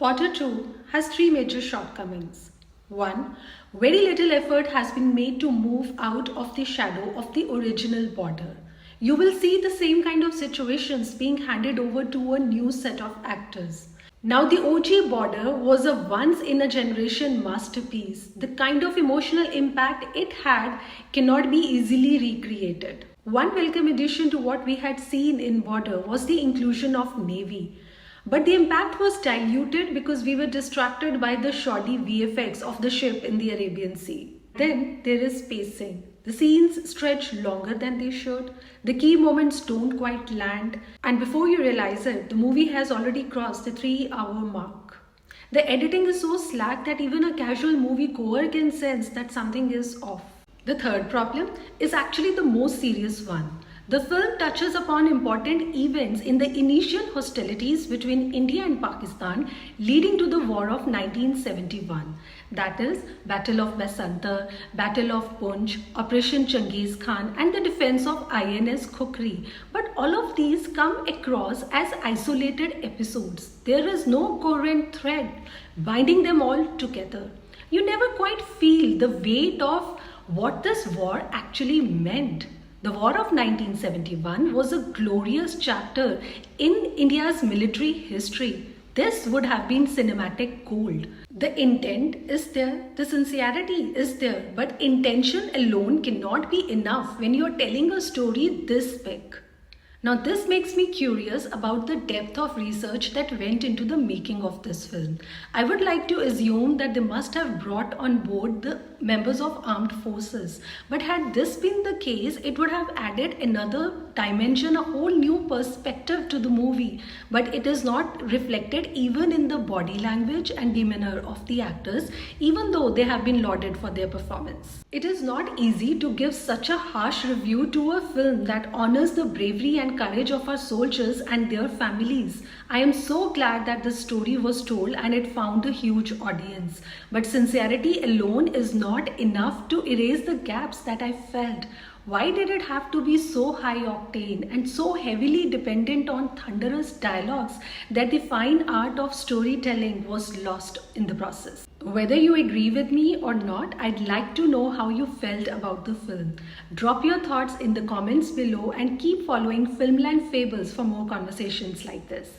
Potter 2 has three major shortcomings. 1. Very little effort has been made to move out of the shadow of the original border. You will see the same kind of situations being handed over to a new set of actors. Now, the OG border was a once in a generation masterpiece. The kind of emotional impact it had cannot be easily recreated. One welcome addition to what we had seen in Border was the inclusion of Navy. But the impact was diluted because we were distracted by the shoddy VFX of the ship in the Arabian Sea. Then there is pacing. The scenes stretch longer than they should. The key moments don't quite land. And before you realize it, the movie has already crossed the 3-hour mark. The editing is so slack that even a casual moviegoer can sense that something is off. The third problem is actually the most serious one. The film touches upon important events in the initial hostilities between India and Pakistan leading to the War of 1971. That is, Battle of Basanta, Battle of Punch, Operation Genghis Khan and the defense of INS Khukri. But all of these come across as isolated episodes. There is no coherent thread binding them all together. You never quite feel the weight of what this war actually meant. The War of 1971 was a glorious chapter in India's military history. This would have been cinematic gold. The intent is there, the sincerity is there, but intention alone cannot be enough when you're telling a story this big. Now this makes me curious about the depth of research that went into the making of this film. I would like to assume that they must have brought on board the members of armed forces. But had this been the case, it would have added another dimension, a whole new perspective to the movie. But it is not reflected even in the body language and demeanor of the actors, even though they have been lauded for their performance. It is not easy to give such a harsh review to a film that honors the bravery and courage of our soldiers and their families. I am so glad that the story was told and it found a huge audience. But sincerity alone is not enough to erase the gaps that I felt. Why did it have to be so high octane and so heavily dependent on thunderous dialogues that the fine art of storytelling was lost in the process? Whether you agree with me or not, I'd like to know how you felt about the film. Drop your thoughts in the comments below and keep following Filmland Fables for more conversations like this.